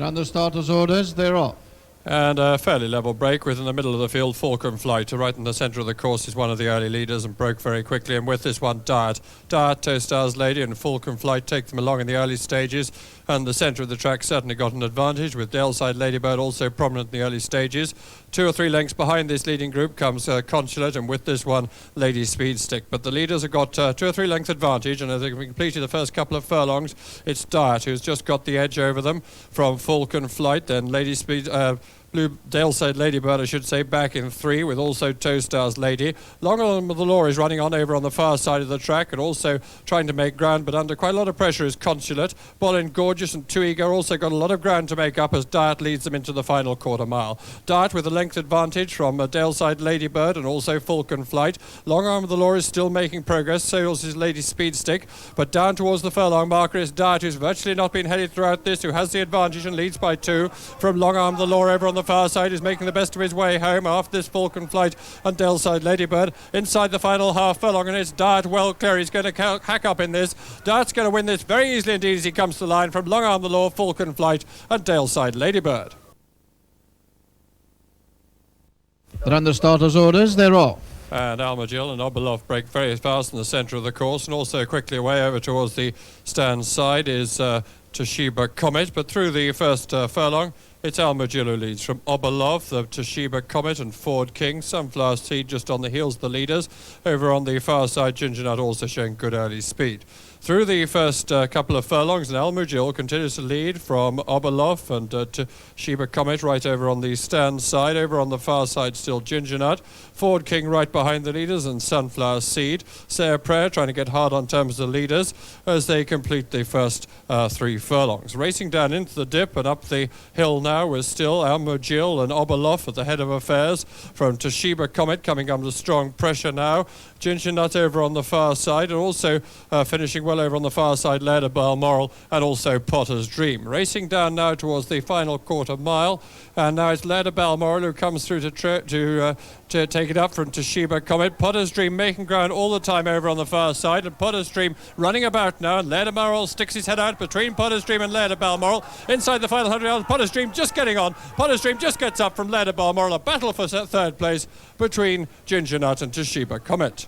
And on the starters' orders, they're off. And a fairly level break within the middle of the field. Falcon Flight, right in the centre of the course, is one of the early leaders and broke very quickly. And with this one, Diet, Toe Stars Lady and Falcon Flight take them along in the early stages. And the centre of the track certainly got an advantage, with Daleside Ladybird also prominent in the early stages. 2 or 3 lengths behind this leading group comes Consulate, and with this one, Lady Speedstick. But the leaders have got 2 or 3 length advantage, and as they've completed the first couple of furlongs, it's Diet who's just got the edge over them from Falcon Flight, then Lady Speed... Blue Daleside Ladybird, I should say, back in 3, with also Toe Stars Lady. Long Arm of the Law is running on over on the far side of the track and also trying to make ground, but under quite a lot of pressure is Consulate. Boleyn Gorgeous and Too Eager also got a lot of ground to make up as Diet leads them into the final quarter mile. Diet with a length advantage from Daleside Ladybird and also Falcon Flight. Long Arm of the Law is still making progress, so is his Lady Speedstick, but down towards the furlong marker is Diet, who's virtually not been headed throughout this, who has the advantage and leads by 2 from Long Arm of the Law over on the far side, is making the best of his way home after this Falcon Flight and Daleside Ladybird inside the final half furlong, and it's Diet well clear. He's going to hack up in this. Diet's going to win this very easily indeed as he comes to the line from Long Arm the Law, Falcon Flight and Daleside Ladybird. But on the starters' orders, they're off. And Almagill and Obeloff break very fast in the centre of the course, and also quickly away over towards the stand side is Toshiba Comet. But through the first furlong, it's Almagill who leads from Obeloff, the Toshiba Comet and Ford King. Sunflower Seed just on the heels of the leaders. Over on the far side, Ginger Nut also showing good early speed. Through the first couple of furlongs, and Almagill continues to lead from Obeloff and Toshiba Comet right over on the stand side. Over on the far side, still Ginger Nut. Ford King right behind the leaders and Sunflower Seed. Sarah Prayer trying to get hard on terms of the leaders as they complete the first 3 furlongs. Racing down into the dip and up the hill now was still Almagill and Obeloff at the head of affairs from Toshiba Comet coming under strong pressure now. Ginger Nut over on the far side, and also finishing well over on the far side, Laird of Balmoral and also Potter's Dream. Racing down now towards the final quarter mile, and now it's Laird of Balmoral who comes through to take it up from Toshiba Comet. Potter's Dream making ground all the time over on the far side, and Potter's Dream running about now, and Laird of Balmoral sticks his head out between Potter's Dream and Laird of Balmoral. Inside the final 100 yards, Potter's Dream just getting on. Potter's Dream just gets up from Laird of Balmoral. A battle for third place between Ginger Nut and Toshiba Comet.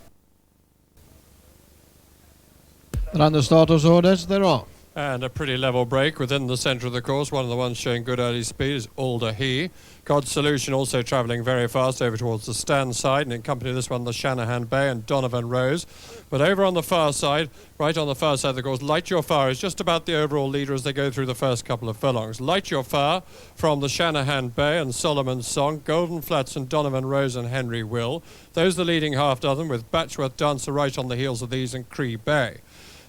And on the starters' orders, they're off. And a pretty level break within the centre of the course. One of the ones showing good early speed is Alder He. God's Solution also travelling very fast over towards the stand side, and in company of this one, the Shanahan Bay and Donovan Rose. But over on the far side, right on the far side of the course, Light Your Fire is just about the overall leader as they go through the first couple of furlongs. Light Your Fire from the Shanahan Bay and Solomon's Song, Golden Flats and Donovan Rose and Henry Will. Those are the leading half dozen, with Batchworth Dancer right on the heels of these and Cree Bay.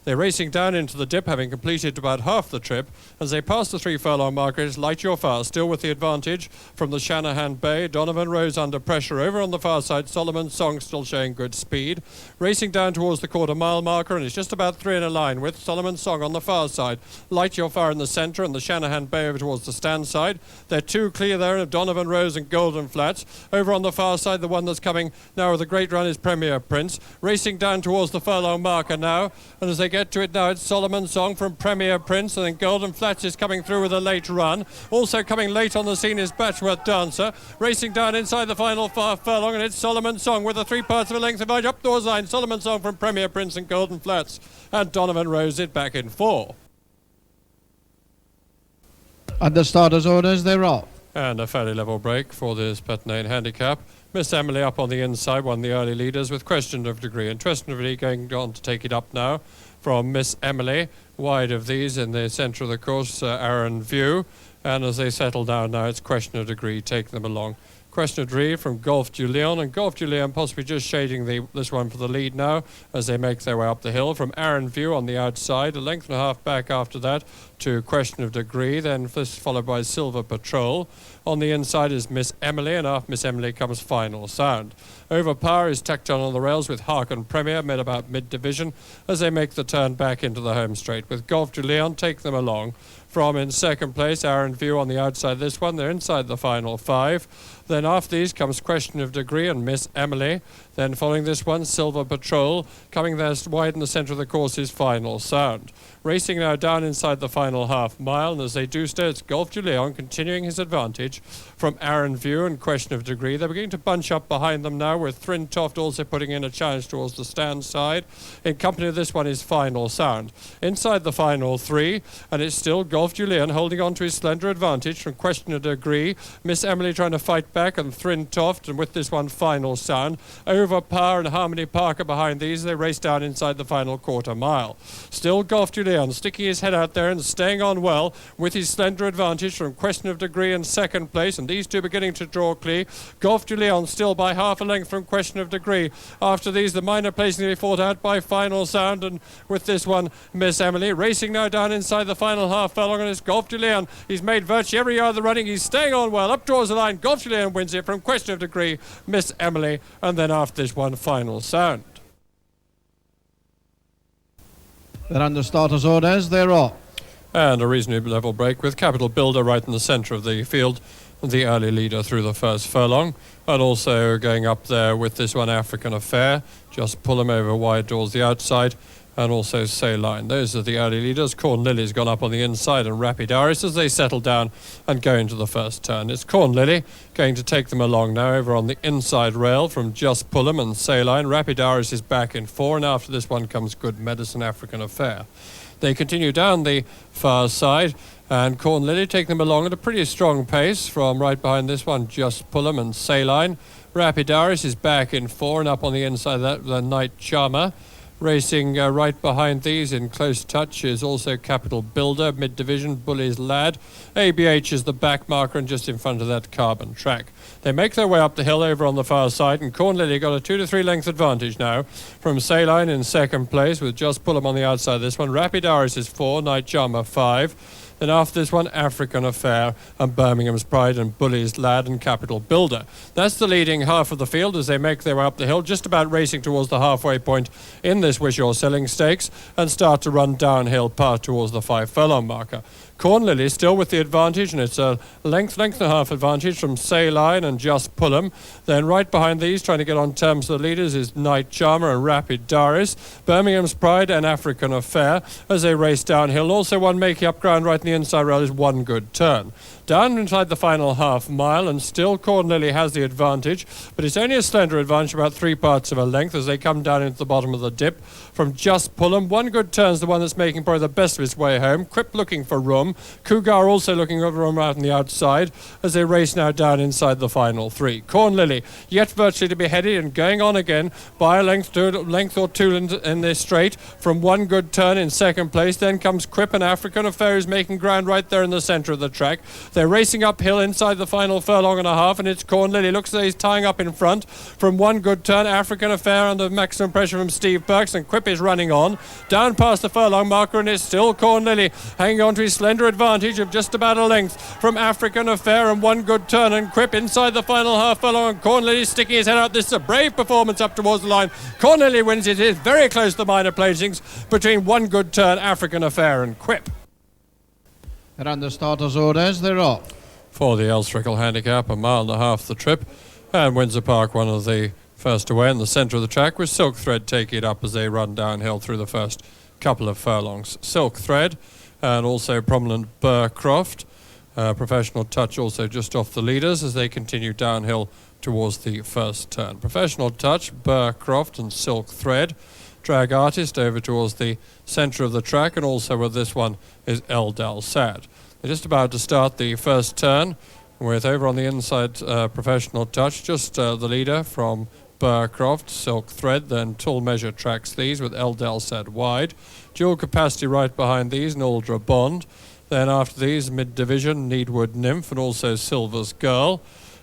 They're racing down into the dip, having completed about half the trip. As they pass the 3 furlong marker, it's Light Your Fire, still with the advantage from the Shanahan Bay. Donovan Rose under pressure. Over on the far side, Solomon's Song still showing good speed. Racing down towards the quarter mile marker, and it's just about 3 in a line with Solomon's Song on the far side. Light Your Fire in the centre, and the Shanahan Bay over towards the stand side. They're 2 clear there of Donovan Rose and Golden Flats. Over on the far side, the one that's coming now with a great run is Premier Prince. Racing down towards the furlong marker now, and as they get to it now, it's Solomon's Song from Premier Prince, and then Golden Flats is coming through with a late run. Also coming late on the scene is Batchworth Dancer. Racing down inside the final furlong, and it's Solomon's Song with the 3 parts of a length advantage up towards the line. Solomon's Song from Premier Prince and Golden Flats, and Donovan Rose it back in 4. And the starters' orders, they're off. And a fairly level break for this Pt1 handicap. Miss Emily up on the inside, one of the early leaders with Question of Degree. And Question of Degree going on to take it up now from Miss Emily. Wide of these in the centre of the course, Aaron View. And as they settle down now, it's Question of Degree taking them along. Question of Degree from Golf Julian, and Golf Julian possibly just shading this one for the lead now as they make their way up the hill. From Aaron View on the outside, a length and a half back after that to Question of Degree, then this followed by Silver Patrol. On the inside is Miss Emily, and after Miss Emily comes Final Sound. Overpower is tacked on the rails with Harkin Premier, mid about mid-division, as they make the turn back into the home straight, with Golf Julian take them along. From in second place, Aaron View on the outside this one. They're inside the final 5. Then after these comes Question of Degree and Miss Emily. Then following this one, Silver Patrol. Coming there wide in the centre of the course is Final Sound. Racing now down inside the final half mile, and as they do so, it's Golf Julian continuing his advantage from Aaron View and Question of Degree. They're beginning to bunch up behind them now, with Thrin Toft also putting in a challenge towards the stand side. In company of this one is Final Sound. Inside the final three, and it's still Golf Julian holding on to his slender advantage from Question of Degree. Miss Emily trying to fight back, and Thrin Toft, and with this one Final Sound. Over Power and Harmony Parker behind these. They race down inside the final quarter mile. Still Golf Julian sticking his head out there and staying on well with his slender advantage from Question of Degree in second place, and these two beginning to draw clear. Golf Julian still by half a length from Question of Degree. After these, the minor placing to be fought out by Final Sound, and with this one Miss Emily racing now down inside the final half furlong, and it's Golf Julian. He's made virtually every yard of the running. He's staying on well up towards the line. Golf Julian wins it from Question of Degree, Miss Emily, and then after this one Final Sound. They're under starters' orders. They're up. And a reasonably level break with Capital Builder right in the centre of the field, the early leader through the first furlong. And also going up there with this one African Affair. Just pull him over wide towards the outside. And also Saline. Those are the early leaders. Corn Lily's gone up on the inside, and Rapid Iris as they settle down and go into the first turn. It's Corn Lily going to take them along now over on the inside rail from Just Pull'em and Saline. Rapid Iris is back in 4, and after this one comes Good Medicine African Affair. They continue down the far side, and Corn Lily take them along at a pretty strong pace from right behind this one Just Pull'em and Saline. Rapid Iris is back in 4, and up on the inside of that the Night Charmer. Racing right behind these in close touch is also Capital Builder, mid-division, Bully's Lad. ABH is the back marker, and just in front of that Carbon Track. They make their way up the hill over on the far side, and Corn Lily got a 2 to 3 length advantage now from Saline in second place, with Just Pull'em on the outside of this one. Rapid Iris is 4, Night Charmer 5. Then after this one, African Affair and Birmingham's Pride and Bully's Lad and Capital Builder. That's the leading half of the field as they make their way up the hill, just about racing towards the halfway point in this Wish You're Selling Stakes, and start to run downhill past towards the 5 furlong marker. Corn Lily still with the advantage, and it's a length and a half advantage from Saline and Just Pull'em. Then right behind these, trying to get on terms with the leaders, is Night Charmer and Rapid Doris, Birmingham's Pride and African Affair as they race downhill. Also one making up ground right in the inside rail is One Good Turn. Down inside the final half mile, and still Corn Lily has the advantage, but it's only a slender advantage, about 3 parts of a length as they come down into the bottom of the dip from Just Pull'em. One Good Turn's the one that's making probably the best of his way home. Quip looking for room. Cougar also looking for room out on the outside as they race now down inside the final 3. Corn Lily yet virtually to be headed and going on again by a length or two in this straight from One Good Turn in second place. Then comes Quip, and African Affair is making ground right there in the centre of the track. They're racing uphill inside the final furlong and a half, and it's Corn Lily. Looks as though he's tying up in front from One Good Turn. African Affair under maximum pressure from Steve Perks, and Quip is running on down past the furlong marker, and it's still Corn Lily hanging on to his slender advantage of just about a length from African Affair and One Good Turn, and Quip inside the final half furlong, and Corn Lily sticking his head out. This is a brave performance up towards the line. Corn Lily wins it. It is very close to the minor placings between One Good Turn, African Affair and Quip. They're under starters' orders. They're up. For the Elstrickle handicap, 1.5 miles the trip, and Windsor Park one of the first away in the centre of the track, with Silk Thread taking it up as they run downhill through the first couple of furlongs. Silk Thread and also prominent Burcroft. Professional Touch also just off the leaders as they continue downhill towards the first turn. Professional Touch, Burcroft and Silk Thread. Drag Artist over towards the centre of the track, and also with this one is Eldal Sad. They're just about to start the first turn with over on the inside Professional Touch, just the leader from Burcroft, Silk Thread, then Tall Measure tracks these with Eldal Sad wide. Dual Capacity right behind these, and Aldra Bond. Then after these, mid-division, Needwood Nymph and also Silver's Girl.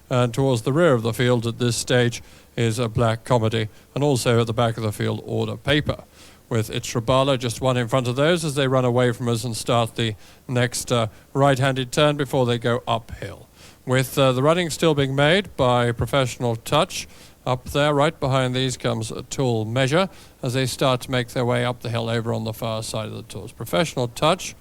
And towards the rear of the field at this stage is a Black Comedy, and also at the back of the field, Order Paper, with Itrabala just one in front of those as they run away from us and start the next right-handed turn before they go uphill. With the running still being made by Professional Touch. Up there, right behind these, comes a Tall Measure as they start to make their way up the hill over on the far side of the tours. Professional Touch,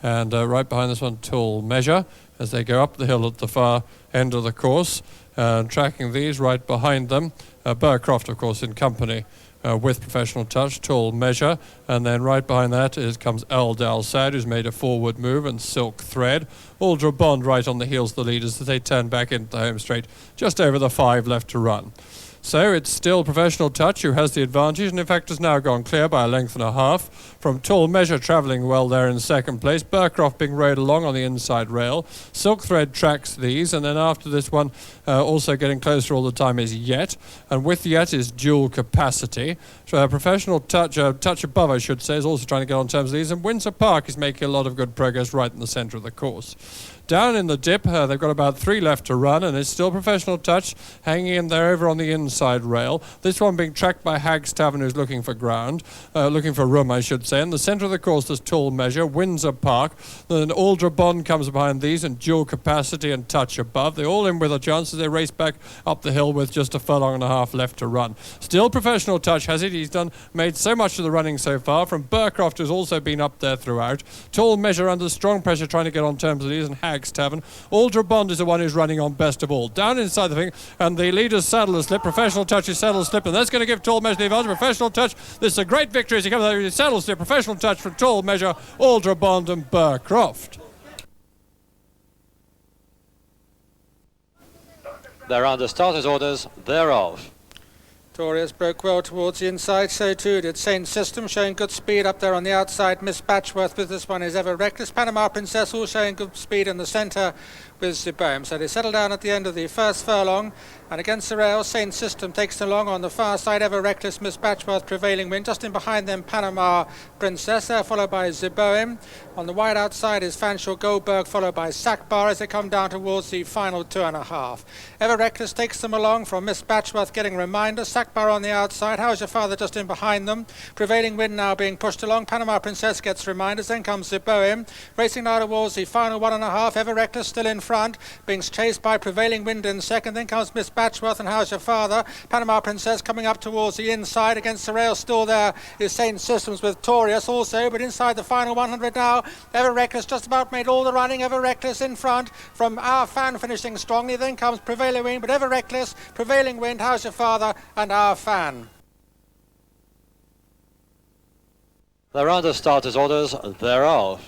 and right behind this one, Tall Measure, as they go up the hill at the far end of the course. Tracking these right behind them, Burcroft, of course, in company with Professional Touch, Tall Measure, and then right behind that comes Eldal Sad, who's made a forward move, and Silk Thread. Aldra Bond right on the heels of the leaders as they turn back into the home straight, just over the 5 left to run. So it's still Professional Touch who has the advantage, and in fact has now gone clear by a length and a half from Tall Measure, travelling well there in second place. Burcroft being rode along on the inside rail. Silk Thread tracks these, and then after this one, also getting closer all the time is Yet, and with Yet is Dual Capacity. So Professional Touch, Touch Above I should say, is also trying to get on terms of these, and Windsor Park is making a lot of good progress right in the centre of the course. Down in the dip, they've got about 3 left to run, and it's still Professional Touch hanging in there over on the inside rail. This one being tracked by Hag's Tavern, who's looking for ground, looking for room, I should say. In the centre of the course, there's Tall Measure, Windsor Park. Then Aldra Bond comes behind these, and Dual Capacity and Touch Above. They're all in with a chance as they race back up the hill with just a furlong and a half left to run. Still Professional Touch has it. He's made so much of the running so far. From Burcroft, who's also been up there throughout. Tall Measure under strong pressure trying to get on terms of these, and Hag's Tavern. Aldra Bond is the one who's running on best of all. Down inside the thing, and the leader's saddle is slip. Professional Touch is saddle slip, and that's going to give Tall Measure the advantage. Professional Touch, this is a great victory as he comes out with saddle slip. Professional Touch from Tall Measure, Aldra Bond and Burcroft. They're under starters' orders thereof. Torius broke well towards the inside, so too did Saint System, showing good speed up there on the outside. Miss Batchworth with this one is Ever Reckless. Panama Princess all showing good speed in the centre with Ziboam. So they settle down at the end of the first furlong, and against the rail, Saint System takes them along on the far side. Ever Reckless, Miss Batchworth, Prevailing Wind. Just in behind them, Panama Princess, there followed by Ziboam. On the wide outside is Fanshawe Goldberg, followed by Sackbar as they come down towards the final 2.5. Ever Reckless takes them along from Miss Batchworth, getting reminder. Sackbar on the outside. How's Your Father just in behind them. Prevailing Wind now being pushed along. Panama Princess gets reminders. Then comes Ziboam, racing now towards the final 1.5. Ever Reckless still in front, being chased by Prevailing Wind in second. Then comes Miss Batchworth and How's Your Father. Panama Princess coming up towards the inside. Against the rail still there is Saint Systems with Torius also, but inside the final 100 now. Ever Reckless just about made all the running. Ever Reckless in front from Our Fan finishing strongly. Then comes Prevailing Wind, but Ever Reckless, Prevailing Wind, How's Your Father and Our Fan. They're under starters' orders thereof.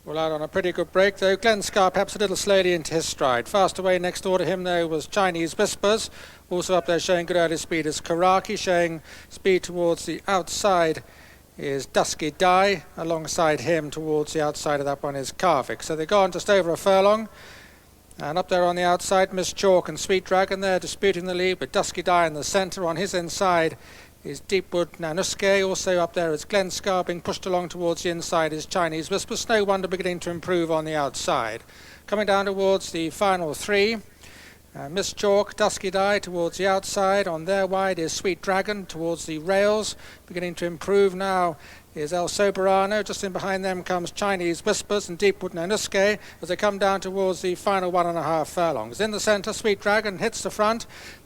Well, out on a pretty good break, though. Glenn Scar perhaps a little slowly into his stride. Fast away next door to him, though, was Chinese Whispers. Also up there showing good early speed is Karaki, showing speed towards the outside is Dusky Dye. Alongside him towards the outside of that one is Karvik. So they've gone just over a furlong. And up there on the outside, Miss Chalk and Sweet Dragon there disputing the lead, but Dusky Dye in the centre. On his inside is Deepwood Nanuske. Also up there is Glen Scar being pushed along towards the inside is Chinese Whisper. Snow Wonder beginning to improve on the outside. Coming down towards the final 3. Miss Chalk, Dusky Dye towards the outside. On their wide is Sweet Dragon towards the rails. Beginning to improve now is El Soberano. Just in behind them comes Chinese Whispers and Deepwood Nanuske as they come down towards the final 1.5 furlongs. In the centre, Sweet Dragon hits the front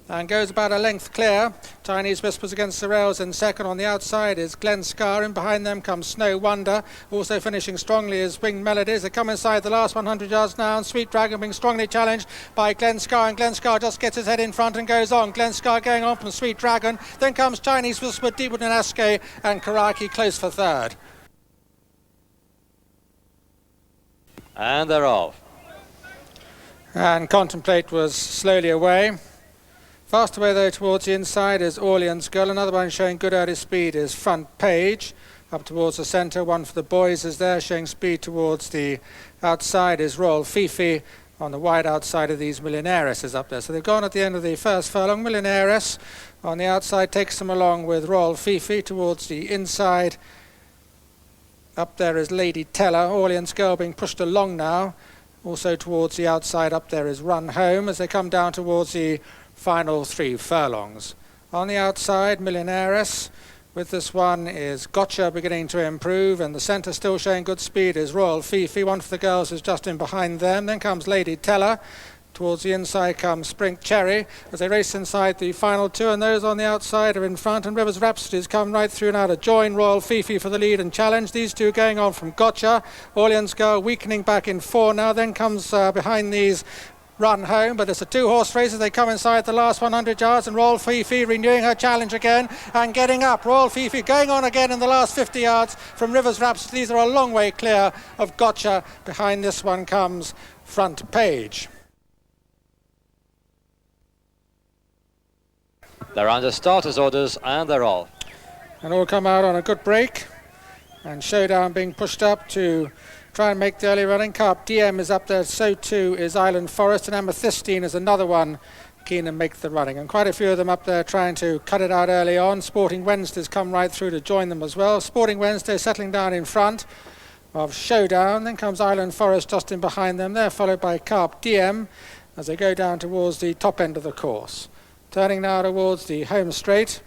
and goes about a length clear. Chinese Whispers against the rails in second. On the outside is Glen Scar. In behind them comes Snow Wonder. Also finishing strongly is Winged Melodies. They come inside the last 100 yards now, and Sweet Dragon being strongly challenged by Glen Scar, and Glen Scar just gets his head in front and goes on. Glen Scar going on from Sweet Dragon. Then comes Chinese Whisper, Deepwood Nanuske and Karaki close for third. And they're off. And Contemplate was slowly away. Fast away though towards the inside is Orleans Girl. Another one showing good early speed is Front Page. Up towards the centre, one for the boys is there showing speed towards the outside is Royal Fifi. On the wide outside of these, Millionaires is up there. So they've gone at the end of the first furlong. Millionaires on the outside takes them along with Royal Fifi towards the inside. Up there is Lady Teller. Orleans Girl being pushed along now. Also towards the outside up there is Run Home as they come down towards the final 3 furlongs. On the outside, Millionaires. With this one is Gotcha beginning to improve, and the centre still showing good speed is Royal Fifi. One for the girls is just in behind them. Then comes Lady Teller. Towards the inside comes Sprink Cherry as they race inside the final 2, and those on the outside are in front, and Rivers Rhapsody's come right through now to join Royal Fifi for the lead and challenge. These two going on from Gotcha. Orleans Girl weakening back in 4 now. Then comes behind these run home, but it's a two-horse race as they come inside the last 100 yards, and Royal Fifi renewing her challenge again and getting up. Royal Fifi going on again in the last 50 yards from Rivers Rhapsody. These are a long way clear of Gotcha. Behind this one comes Front Page. They're under starters' orders and they're off. And all come out on a good break, and Showdown being pushed up to try and make the early running. Carp DM is up there, so too is Island Forest, and Amethystine is another one keen to make the running, and quite a few of them up there trying to cut it out early on. Sporting Wednesday's come right through to join them as well. Sporting Wednesday settling down in front of Showdown, then comes Island Forest just in behind them. They're followed by Carp DM as they go down towards the top end of the course. Turning now towards the home straight,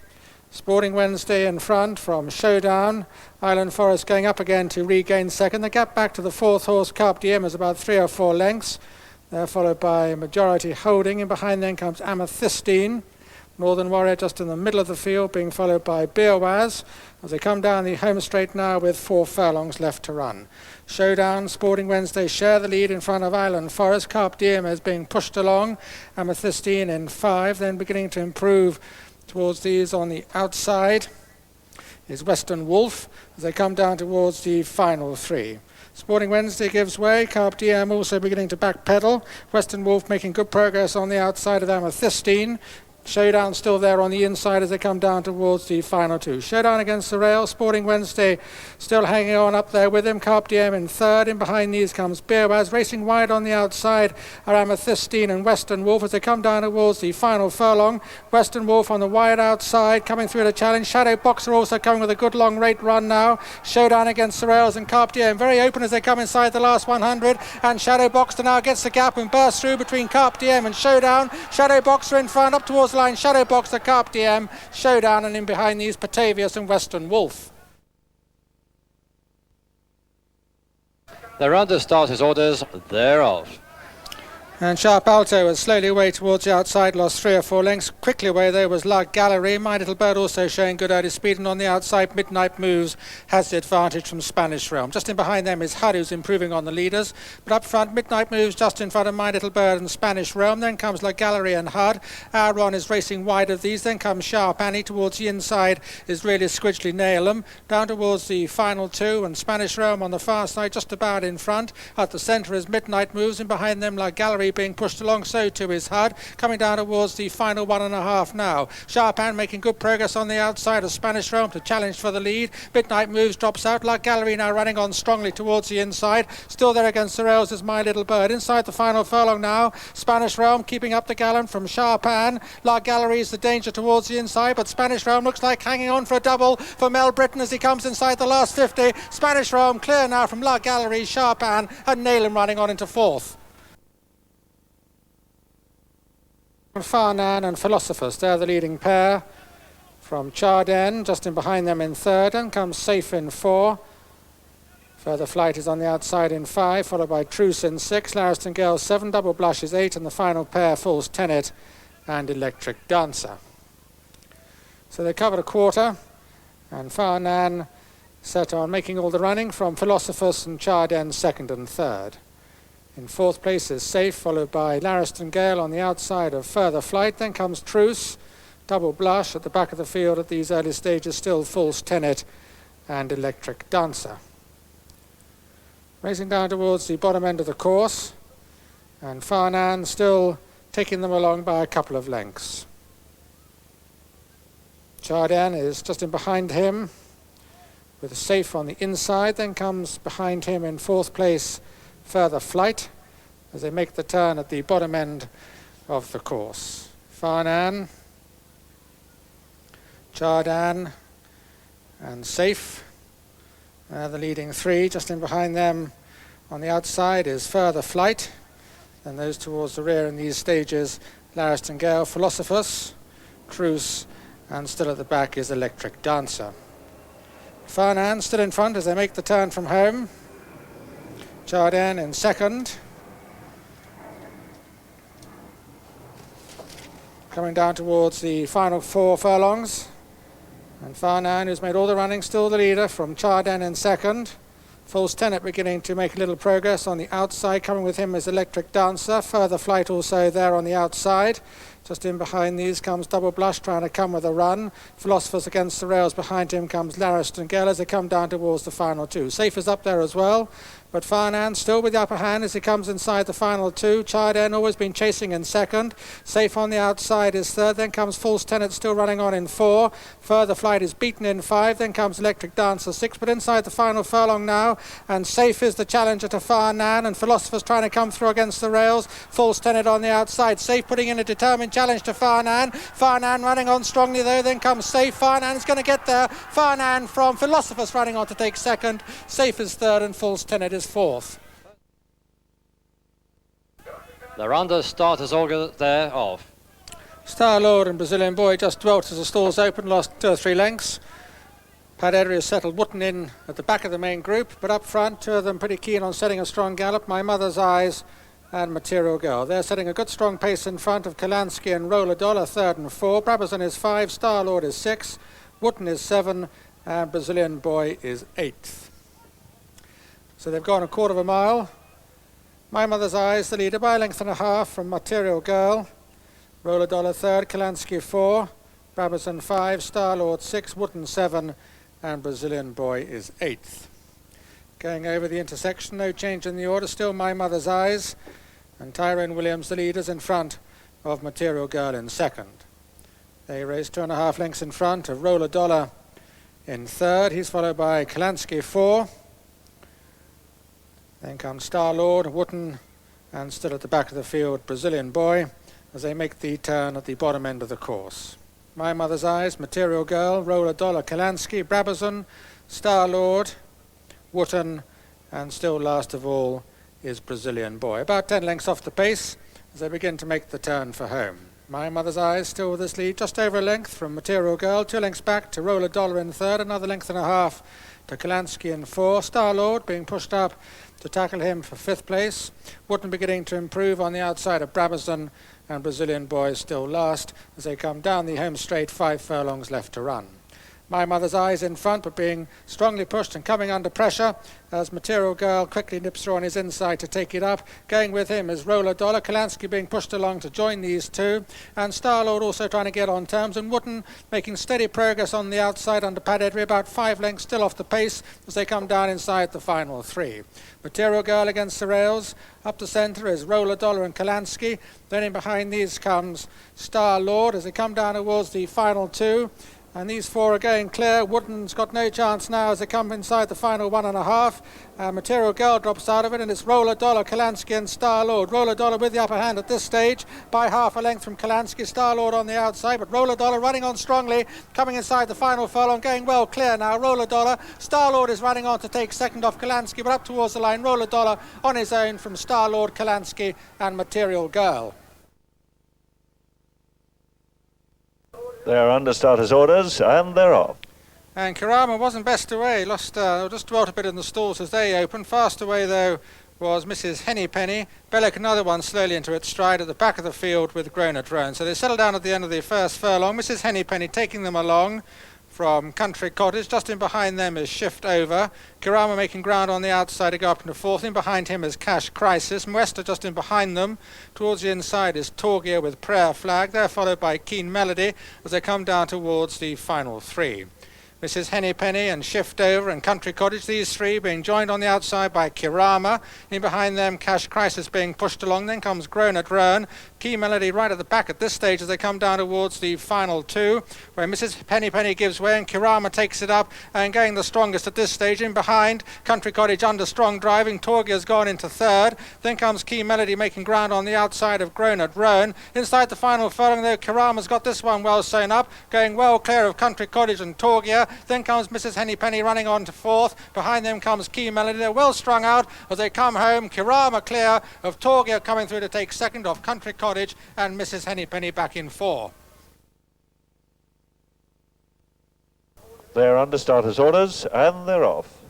Sporting Wednesday in front from Showdown. Island Forest going up again to regain second. The gap back to the fourth horse, Carp DM, is about 3 or 4 lengths. They're followed by Majority Holding, and behind them comes Amethystine. Northern Warrior just in the middle of the field, being followed by Beerwaz as they come down the home straight now with 4 furlongs left to run. Showdown, Sporting Wednesday share the lead in front of Island Forest. Carp DM is being pushed along. Amethystine in 5, then beginning to improve towards these on the outside is Western Wolf as they come down towards the final 3. Sporting Wednesday gives way. Carp DM also beginning to backpedal. Western Wolf making good progress on the outside of Amethystine. Showdown still there on the inside as they come down towards the final 2. Showdown against the rail. Sporting Wednesday still hanging on up there with him. Carp DM in 3rd. In behind these comes Beerwaz. Racing wide on the outside are Amethystine and Western Wolf as they come down towards the final furlong. Western Wolf on the wide outside coming through the challenge. Shadow Boxer also coming with a good long rate run now. Showdown against the rails, and Carp DM very open as they come inside the last 100, and Shadow Boxer now gets the gap and bursts through between Carp DM and Showdown. Shadow Boxer in front up towards line. Shadow Boxer, Carp DM, Showdown, and in behind these Patavius and Western Wolf. They're under starters' orders, they're off. And Sharp Alto was slowly away towards the outside, lost 3 or 4 lengths. Quickly away there was La Gallery. My Little Bird also showing good early speed, and on the outside Midnight Moves has the advantage from Spanish Realm. Just in behind them is Hud, who's improving on the leaders, but up front Midnight Moves just in front of My Little Bird and Spanish Realm. Then comes La Gallery and Hud. Aaron is racing wide of these. Then comes Sharp Annie. Towards the inside is really Squidgely Nailem. Down towards the final 2, and Spanish Realm on the far side just about in front. At the centre is Midnight Moves, and behind them La Gallery being pushed along, so too is Hud. Coming down towards the final 1.5 now. Sharpan making good progress on the outside of Spanish Realm to challenge for the lead. Midnight Moves drops out. La Gallery now running on strongly towards the inside. Still there against the rails is My Little Bird. Inside the final furlong now. Spanish Realm keeping up the gallop from Sharpan. La Gallery is the danger towards the inside, but Spanish Realm looks like hanging on for a double for Mel Britton as he comes inside the last 50. Spanish Realm clear now from La Gallery, Sharpan and Nailem running on into 4th. Farnan and Philosophers, they're the leading pair. From Charden, just in behind them in 3rd, and comes Safe in 4. Further Flight is on the outside in 5, followed by Truce in 6, Lariston Girl 7, Double Blush is 8, and the final pair, Fool's Tenet and Electric Dancer. So they covered a quarter, and Farnan set on making all the running from Philosophers and Charden 2nd and 3rd. In 4th place is Safe, followed by Lariston Gale on the outside of Further Flight. Then comes Truce, Double Blush at the back of the field at these early stages, still False Tenet and Electric Dancer. Racing down towards the bottom end of the course, and Farnan still taking them along by a couple of lengths. Charden is just in behind him with Safe on the inside. Then comes behind him in 4th place Further Flight as they make the turn at the bottom end of the course. Farnan, Chardan and Safe the leading 3. Just in behind them on the outside is Further Flight. Then those towards the rear in these stages, Lariston Gale, Philosophers, Truce, and still at the back is Electric Dancer. Farnan still in front as they make the turn from home. Charden in 2nd. Coming down towards the final 4 furlongs. And Farnan, who's made all the running, still the leader from Charden in 2nd. False Tenet beginning to make a little progress on the outside. Coming with him is Electric Dancer. Further flight also there on the outside. Just in behind these comes Double Blush trying to come with a run. Philosophers against the rails. Behind him comes Larist and Gell as they come down towards the final two. Safe is up there as well. But Farnan still with the upper hand as he comes inside the final two. Charden always been chasing in second. Safe on the outside is third. Then comes False Tenet still running on in 4. Further flight is beaten in 5. Then comes Electric Dancer 6. But inside the final furlong now. And Safe is the challenger to Farnan. And Philosophers trying to come through against the rails. False Tenet on the outside. Safe putting in a determined challenge to Farnan. Farnan running on strongly though. Then comes Safe. Farnan is going to get there. Farnan from Philosophers running on to take second. Safe is third and False Tenet is fourth. They're under starters order thereof. Star Lord and Brazilian Boy just dwelt as the stalls opened, lost 2 or 3 lengths. Padedri has settled Wootton in at the back of the main group, but up front, 2 of them pretty keen on setting a strong gallop. My Mother's Eyes and Material Girl. They're setting a good strong pace in front of Kalansky and Roller Dollar, 3rd and 4. Brabazon is 5, Star Lord is 6, Wootton is 7, and Brazilian Boy is 8th. So they've gone a quarter of a mile. My Mother's Eyes, the leader by a length and a half from Material Girl. Roller Dollar 3rd, Kalansky 4, Brabazon 5, Star Lord 6, Wootton 7, and Brazilian Boy is 8th. Going over the intersection, no change in the order, still My Mother's Eyes, and Tyrone Williams, the leaders, in front of Material Girl in 2nd. They race 2.5 lengths in front of Roller Dollar in 3rd. He's followed by Kalansky 4. Then comes Star Lord, Wootton, and still at the back of the field, Brazilian Boy, as they make the turn at the bottom end of the course. My Mother's Eyes, Material Girl, Roller Dollar, Kalansky, Brabazon, Star Lord, Wootton, and still last of all is Brazilian Boy. About 10 lengths off the pace as they begin to make the turn for home. My Mother's Eyes still with this lead, just over a length from Material Girl, 2 lengths back to Roller Dollar in 3rd, another length and a half to Kalansky in 4. Star Lord being pushed up to tackle him for 5th place. Wootton beginning to improve on the outside of Brabazon, and Brazilian Boy still last as they come down the home straight, 5 furlongs left to run. My Mother's Eyes in front, but being strongly pushed and coming under pressure as Material Girl quickly nips through on his inside to take it up. Going with him is Roller Dollar, Kalansky being pushed along to join these two, and Starlord also trying to get on terms, and Wootton making steady progress on the outside under Padedri, about 5 lengths still off the pace as they come down inside the final 3. Material Girl against the rails. Up the centre is Roller Dollar and Kalansky. Then in behind these comes Star Lord as they come down towards the final 2. And these 4 are going clear. Wootton's got no chance now as they come inside the final 1.5. Material Girl drops out of it, and it's Roller Dollar, Kalansky and Star Lord. Roller Dollar with the upper hand at this stage by half a length from Kalansky. Star Lord on the outside, but Roller Dollar running on strongly, coming inside the final furlong, going well clear now. Roller Dollar, Star Lord is running on to take second off Kalansky, but up towards the line, Roller Dollar on his own from Star Lord, Kalansky and Material Girl. They're under starters' orders and they're off. And Karama wasn't best away, just dwelt a bit in the stalls as they opened. Fast away though was Mrs. Hennypenny. Belloc another one slowly into its stride at the back of the field with Grown at Roan. So they settle down at the end of the first furlong. Mrs. Hennypenny taking them along from Country Cottage. Just in behind them is Shift Over. Karama making ground on the outside to go up into 4th. In behind him is Cash Crisis. Mwesta just in behind them. Towards the inside is Torgia with Prayer Flag. They're followed by Keen Melody as they come down towards the final 3. Mrs. Hennypenny and Shift Over and Country Cottage, these 3 being joined on the outside by Karama. In behind them, Cash Crisis being pushed along. Then comes Grown at Roan. Key Melody right at the back at this stage as they come down towards the final 2, where Mrs. Hennypenny gives way and Karama takes it up and going the strongest at this stage. In behind, Country Cottage under strong driving. Torgia's gone into 3rd. Then comes Key Melody making ground on the outside of Grown at Roan. Inside the final furlong, though, Karama's got this one well sewn up, going well clear of Country Cottage and Torgia. Then comes Mrs. Hennypenny running on to 4th. Behind them comes Key Melody. They're well strung out as they come home. Karama clear of Torgia coming through to take second off Country Cottage, and Mrs. Hennypenny back in 4. They're under starters' orders and they're off.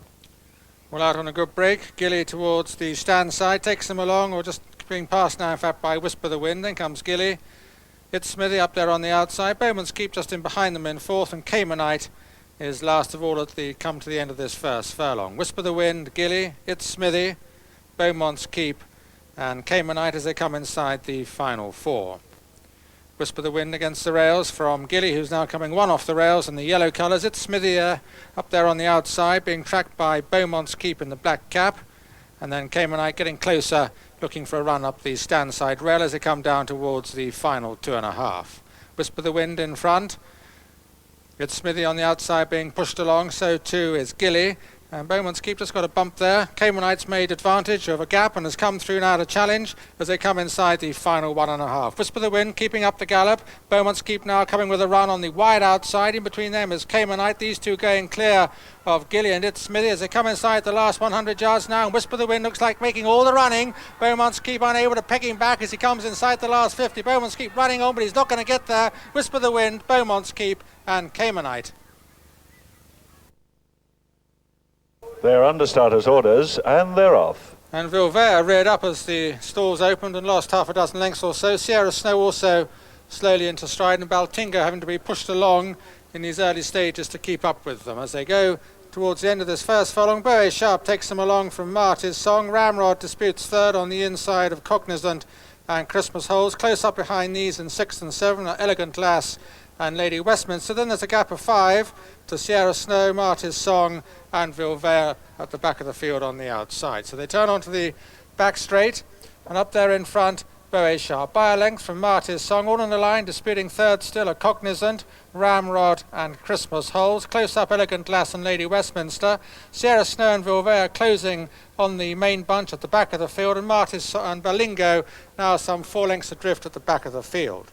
Well, out on a good break. Gilly towards the stand side, takes them along, or just being passed now in fact by Whisper the Wind. Then comes Gilly. It's Smithy up there on the outside. Bowman's Keep just in behind them in 4th, and Caymanite is last of all come to the end of this first furlong. Whisper the Wind, Gilly, It's Smithy, Beaumont's Keep and Caymanite as they come inside the final four. Whisper the Wind against the rails from Gilly, who's now coming one off the rails in the yellow colours. It's Smithy up there on the outside, being tracked by Beaumont's Keep in the black cap. And then Caymanite getting closer, looking for a run up the stand side rail as they come down towards the final 2.5. Whisper the Wind in front. It's Smithy on the outside being pushed along, so too is Gilly. And Beaumont's Keep just got a bump there. Caymanite's made advantage of a gap and has come through now to challenge as they come inside the final 1.5. Whisper the Wind keeping up the gallop. Beaumont's Keep now coming with a run on the wide outside. In between them is Caymanite. These two going clear of Gilly and It's Smithy as they come inside the last 100 yards now. And Whisper the Wind looks like making all the running. Beaumont's Keep unable to peg him back as he comes inside the last 50. Beaumont's Keep running on, but he's not going to get there. Whisper the Wind, Beaumont's Keep and Caymanite. They're under starters' orders and they're off. And Vilvert reared up as the stalls opened and lost half a dozen lengths or so. Sierra Snow also slowly into stride, and Baltingo having to be pushed along in these early stages to keep up with them. As they go towards the end of this first furlong, Bowie Sharp takes them along from Marty's Song. Ramrod disputes third on the inside of Cognizant and Christmas Holes. Close up behind these in 6th and 7th are Elegant Lass and Lady Westminster. Then there's a gap of 5 to Sierra Snow, Marty's Song and Vilvert at the back of the field on the outside. So they turn onto the back straight, and up there in front, Bowie Sharp. By a length from Marty's Song, all on the line, disputing third still are Cognizant, Ramrod and Christmas Holes. Close up Elegant Lass and Lady Westminster. Sierra Snow and Vilvert closing on the main bunch at the back of the field, and Marty's and Berlingo now some 4 lengths adrift at the back of the field.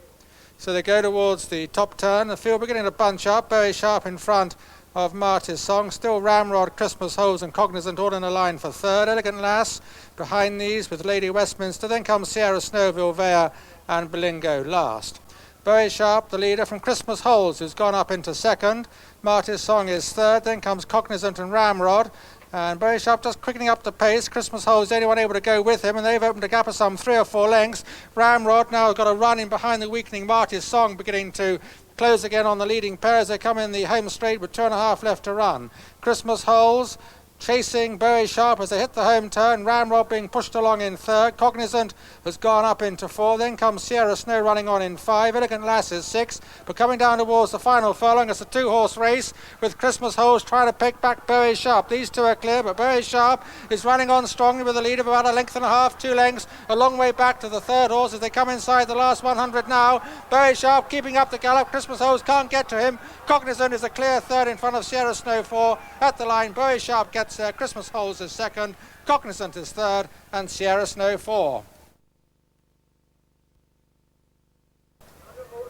So they go towards the top turn, the field beginning to bunch up. Bowie Sharp in front of Marty's Song, still Ramrod, Christmas Holes and Cognizant all in a line for third. Elegant Lass behind these with Lady Westminster. Then comes Sierra Snow, Vilvert and Berlingo last. Bowie Sharp, the leader from Christmas Holes, who's gone up into second. Marty's Song is third. Then comes Cognizant and Ramrod. And Bowie Sharp just quickening up the pace. Christmas Holes is the only one able to go with him, and they've opened a gap of some 3 or 4 lengths. Ramrod now got a run in behind the weakening Marty's Song, beginning to close again on the leading pair as they come in the home straight with 2.5 left to run. Christmas Holes chasing Bowie Sharp as they hit the home turn. Ramrod being pushed along in third. Cognizant has gone up into 4. Then comes Sierra Snow running on in 5. Elegant Lass is 6. But coming down towards the final furlong, it's a 2-horse race with Christmas Holes trying to pick back Bowie Sharp. These two are clear, but Bowie Sharp is running on strongly with a lead of about 1.5 lengths, 2 lengths, a long way back to the third horse as they come inside the last 100 now. Bowie Sharp keeping up the gallop. Christmas Holes can't get to him. Cognizant is a clear third in front of Sierra Snow 4. At the line, Bowie Sharp gets there. Christmas Holes is second. Cognizant is third. And Sierra Snow 4.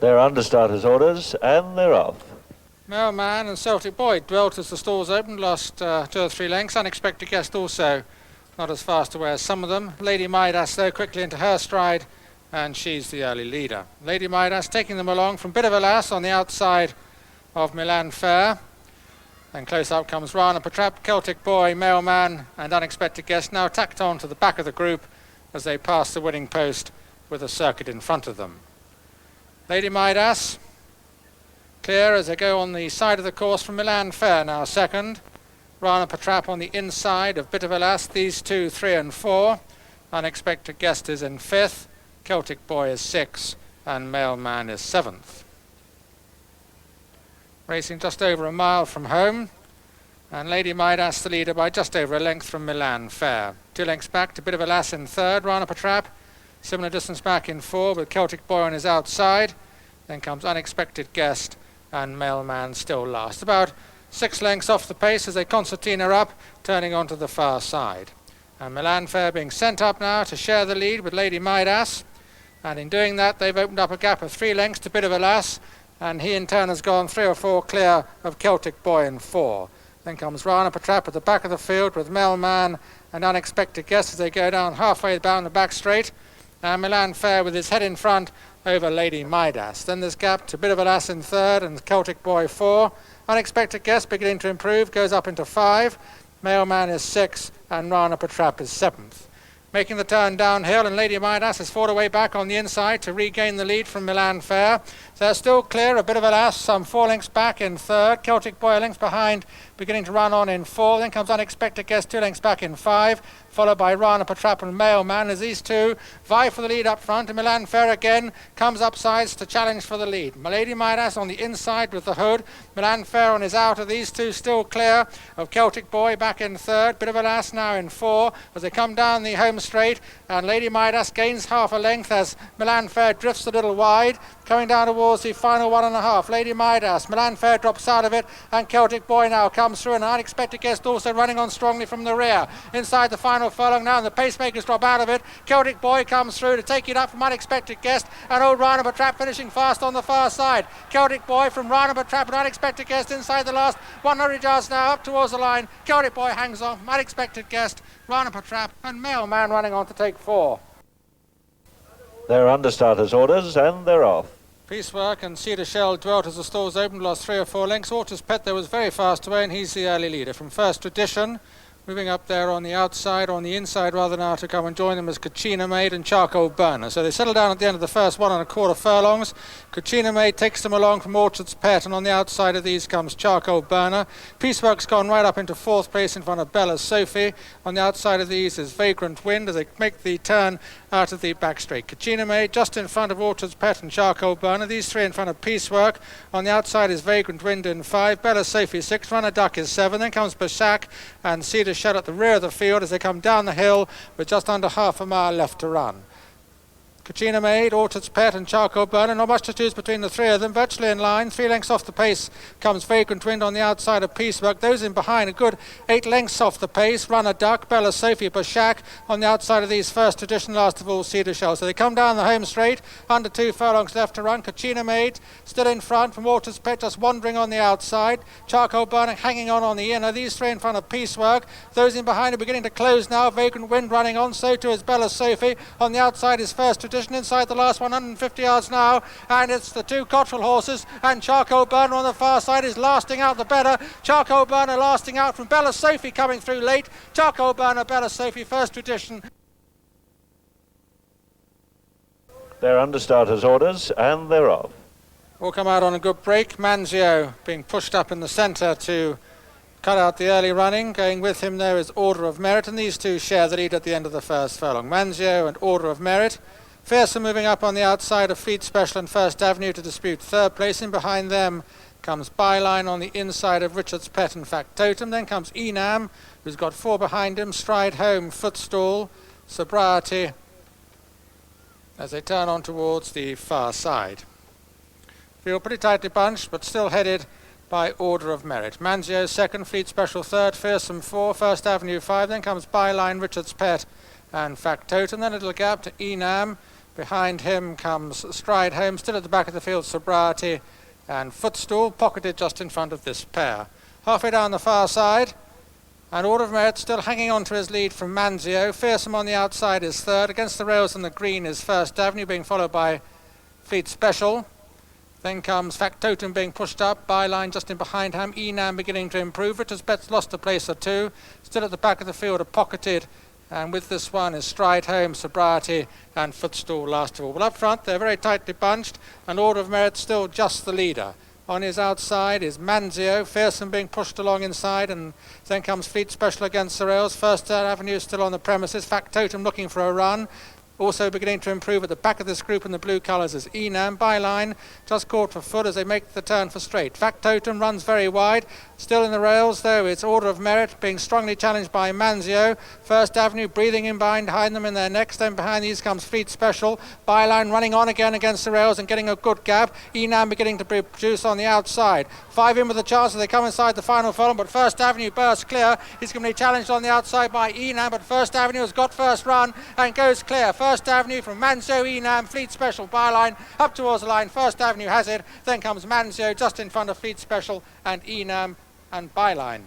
They're under starters' orders and they're off. Mailman and Celtic Boy dwelt as the stalls opened, lost 2 or 3 lengths. Unexpected Guest also not as fast away as some of them. Lady Midas though quickly into her stride, and she's the early leader. Lady Midas taking them along from Bit of a Lass on the outside of Milan Fair. Then close up comes Rana Patrap, Celtic Boy, Mailman and Unexpected Guest now tacked on to the back of the group as they pass the winning post with a circuit in front of them. Lady Midas clear as they go on the side of the course from Milan Fair now second. Rana Patrap on the inside of Bit of a Lass, these two 3 and 4. Unexpected Guest is in 5th. Celtic Boy is 6th and Mailman is 7th. Racing just over a mile from home, and Lady Midas the leader by just over a length from Milan Fair. 2 lengths back to Bit of a Lass in third. Rana Patrap similar distance back in 4 with Celtic Boy on his outside. Then comes Unexpected Guest and Mailman still last. About 6 lengths off the pace as they concertina up, turning onto the far side. And Milan Fair being sent up now to share the lead with Lady Midas. And in doing that, they've opened up a gap of 3 lengths to Bit of a Lass. And he in turn has gone 3 or 4 clear of Celtic Boy in 4. Then comes Rana Patrap at the back of the field with Mailman and Unexpected Guest as they go down halfway down the back straight. And Milan Fair with his head in front over Lady Midas. Then there's gap to Bit of a Lass in third and Celtic Boy 4. Unexpected Guest beginning to improve, goes up into 5. Mailman is 6th and Rana Patrap is 7th. Making the turn downhill, and Lady Midas has fought her way back on the inside to regain the lead from Milan Fair. As They're still clear, a bit of a lass, some 4 lengths back in third. Celtic Boy a length behind, beginning to run on in 4. Then comes Unexpected Guest 2 lengths back in 5, followed by Rana Patrap and Mailman as these two vie for the lead up front. And Milan Fair again comes up sides to challenge for the lead. Milady Midas on the inside with the hood. Milan Fair on his outer. These two still clear of Celtic Boy back in third. Bit of a lass now in 4 as they come down the home straight. And Lady Midas gains half a length as Milan Fair drifts a little wide. Coming down towards the final 1.5. Lady Midas, Milan Fair drops out of it, and Celtic Boy now comes through, and Unexpected Guest also running on strongly from the rear. Inside the final furlong now, and the pacemakers drop out of it. Celtic Boy comes through to take it up from Unexpected Guest, and old Rana Trap finishing fast on the far side. Celtic Boy from Rana Trap and Unexpected Guest inside the last 100 yards now up towards the line. Celtic Boy hangs on, Unexpected Guest, Rana Trap, and Mailman running on to take 4. They're under starters' orders and they're off. Piecework and Cedar Shell dwelt as the stalls opened, lost 3 or 4 lengths. Orchard's Pet there was very fast away, and he's the early leader. From First Tradition, moving up there on the outside, on the inside rather now, to come and join them as Kachina Maid and Charcoal Burner. So they settle down at the end of the first 1.25 furlongs. Kachina Maid takes them along from Orchard's Pet, and on the outside of these comes Charcoal Burner. Piecework's gone right up into 4th place in front of Bella's Sophie. On the outside of these is Vagrant Wind as they make the turn out of the back straight. Kachina Maid just in front of Orchard's Pet and Charcoal Burner. These 3 in front of Piecework. On the outside is Vagrant Wind in 5. Bella's Sophie 6. Runner Duck is 7. Then comes Bashak and Cedar Shell at the rear of the field as they come down the hill with just under half a mile left to run. Kachina Maid, Orchard's Pet and Charcoal Burner, not much to choose between the 3 of them, virtually in line. 3 lengths off the pace comes Vagrant Wind on the outside of Piecework. Those in behind a good 8 lengths off the pace. Runner Duck, Bella Sophie, Bashak on the outside of these First Tradition, last of all Cedar Shell. So they come down the home straight, under 2 furlongs left to run. Kachina Maid still in front from Orchard's Pet, just wandering on the outside. Charcoal Burner hanging on the inner. These 3 in front of Piecework. Those in behind are beginning to close now. Vagrant Wind running on, so too is Bella Sophie. On the outside is First Tradition. Inside the last 150 yards now, and it's the 2 Cottrell horses, and Charcoal Burner on the far side is lasting out the better. Charcoal Burner lasting out from Bella Sophie coming through late. Charcoal Burner, Bella Sophie, First Tradition. They're under starters' orders and they're off. All come out on a good break. Manzio being pushed up in the centre to cut out the early running. Going with him there is Order of Merit, and these 2 share the lead at the end of the first furlong. Manzio and Order of Merit. Fearsome moving up on the outside of Fleet Special and First Avenue to dispute 3rd place. In behind them comes Byline on the inside of Richard's Pet and Factotum. Then comes Enam, who's got 4 behind him. Stride Home, Footstool, Sobriety, as they turn on towards the far side. Feel pretty tightly bunched, but still headed by Order of Merit. Manzio 2nd, Fleet Special 3rd, Fearsome 4, First Avenue 5. Then comes Byline, Richard's Pet and Factotum. Then a little gap to Enam. Behind him comes Stride Home, still at the back of the field, Sobriety and Footstool, pocketed just in front of this pair. Halfway down the far side, and Order of Merit still hanging on to his lead from Manzio. Fearsome on the outside is 3rd. Against the rails on the green is First Avenue, being followed by Fleet Special. Then comes Factotum being pushed up. Byline just in behind him. Enam beginning to improve. Richard's Pet's lost a place or 2. Still at the back of the field, are pocketed. And with this one is Stride Home, Sobriety and Footstool last of all. Well, up front they're very tightly bunched, and Order of Merit still just the leader. On his outside is Manzio, Fearsome being pushed along inside, and then comes Fleet Special against the rails. First Avenue still on the premises. Factotum looking for a run. Also beginning to improve at the back of this group in the blue colours is Enam. Byline just caught for foot as they make the turn for straight. Factotum runs very wide. Still in the rails though, it's Order of Merit being strongly challenged by Manzio. First Avenue breathing in behind them in their necks. Then behind these comes Fleet Special. Byline running on again against the rails and getting a good gap. Enam beginning to produce on the outside. 5 in with a chance as they come inside the final furlong, but First Avenue bursts clear. He's going to be challenged on the outside by Enam, but First Avenue has got first run and goes clear. First Avenue from Manzio, Enam, Fleet Special, Byline up towards the line. First Avenue has it. Then comes Manzio just in front of Fleet Special and Enam and Byline.